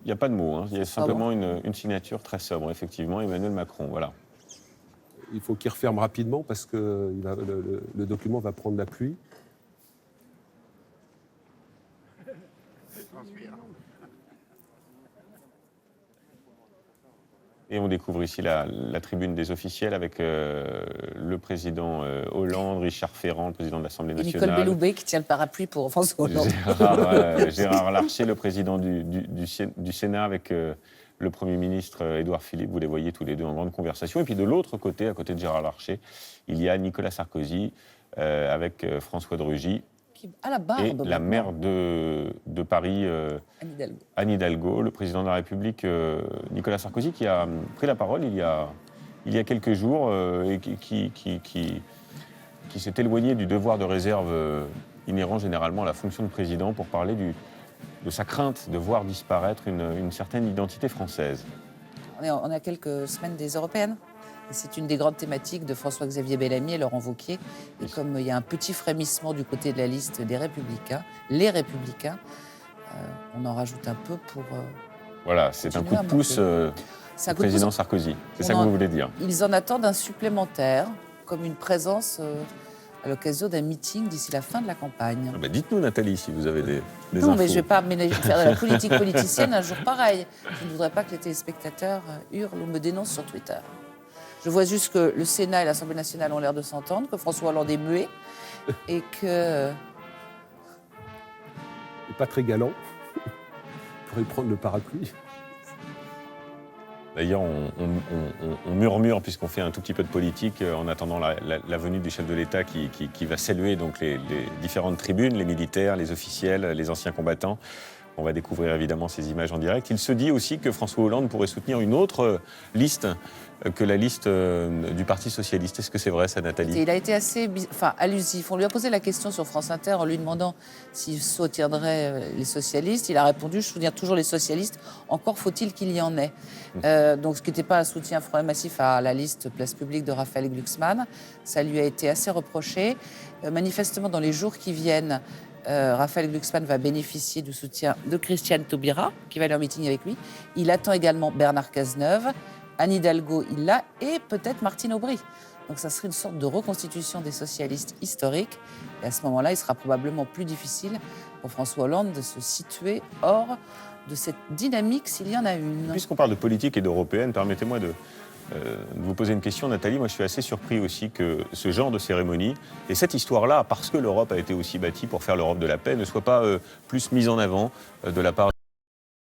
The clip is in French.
Il n'y a pas de mots, hein. Il y a simplement une signature très sobre, effectivement, Emmanuel Macron, voilà. Il faut qu'il referme rapidement parce que le document va prendre la pluie. Et on découvre ici la tribune des officiels avec le président Hollande, Richard Ferrand, le président de l'Assemblée nationale. Nicole Belloubet qui tient le parapluie pour François Hollande. Gérard Larcher, le président du Sénat, avec le Premier ministre Édouard Philippe. Vous les voyez tous les deux en grande conversation. Et puis de l'autre côté, à côté de Gérard Larcher, il y a Nicolas Sarkozy avec François de Rugy. À la barbe, et la maire de Paris, Anne Hidalgo, le président de la République, Nicolas Sarkozy, qui a pris la parole il y a quelques jours et qui s'est éloigné du devoir de réserve inhérent généralement à la fonction de président pour parler de sa crainte de voir disparaître une certaine identité française. On est à quelques semaines des européennes. C'est une des grandes thématiques de François-Xavier Bellamy et Laurent Wauquiez. Et comme il y a un petit frémissement du côté de la liste des Républicains, les Républicains, on en rajoute un peu pour... Voilà, c'est un coup de pouce au président Sarkozy. C'est ça que vous voulez dire. Ils en attendent un supplémentaire, comme une présence à l'occasion d'un meeting d'ici la fin de la campagne. Ah bah dites-nous, Nathalie, si vous avez des infos. Non, mais je ne vais pas faire de la politique politicienne un jour pareil. Je ne voudrais pas que les téléspectateurs hurlent ou me dénoncent sur Twitter. Je vois juste que le Sénat et l'Assemblée nationale ont l'air de s'entendre, que François Hollande est muet et que... Il n'est pas très galant. Il pourrait prendre le parapluie. D'ailleurs, on murmure, puisqu'on fait un tout petit peu de politique, en attendant la venue du chef de l'État qui va saluer donc les différentes tribunes, les militaires, les officiels, les anciens combattants. On va découvrir évidemment ces images en direct. Il se dit aussi que François Hollande pourrait soutenir une autre liste que la liste du Parti socialiste. Est-ce que c'est vrai, ça, Nathalie ? Il a été assez allusif. On lui a posé la question sur France Inter en lui demandant s'il soutiendrait les socialistes. Il a répondu « Je soutiens toujours les socialistes, encore faut-il qu'il y en ait ». Donc ce qui n'était pas un soutien franc et massif à la liste Place Publique de Raphaël Glucksmann. Ça lui a été assez reproché. Manifestement, dans les jours qui viennent, Raphaël Glucksmann va bénéficier du soutien de Christiane Taubira, qui va aller en meeting avec lui. Il attend également Bernard Cazeneuve, Anne Hidalgo, il l'a, et peut-être Martine Aubry. Donc ça serait une sorte de reconstitution des socialistes historiques. Et à ce moment-là, il sera probablement plus difficile pour François Hollande de se situer hors de cette dynamique, s'il y en a une. Puisqu'on parle de politique et d'européenne, permettez-moi de vous poser une question, Nathalie. Moi, je suis assez surpris aussi que ce genre de cérémonie, et cette histoire-là, parce que l'Europe a été aussi bâtie pour faire l'Europe de la paix, ne soit pas plus mise en avant de la part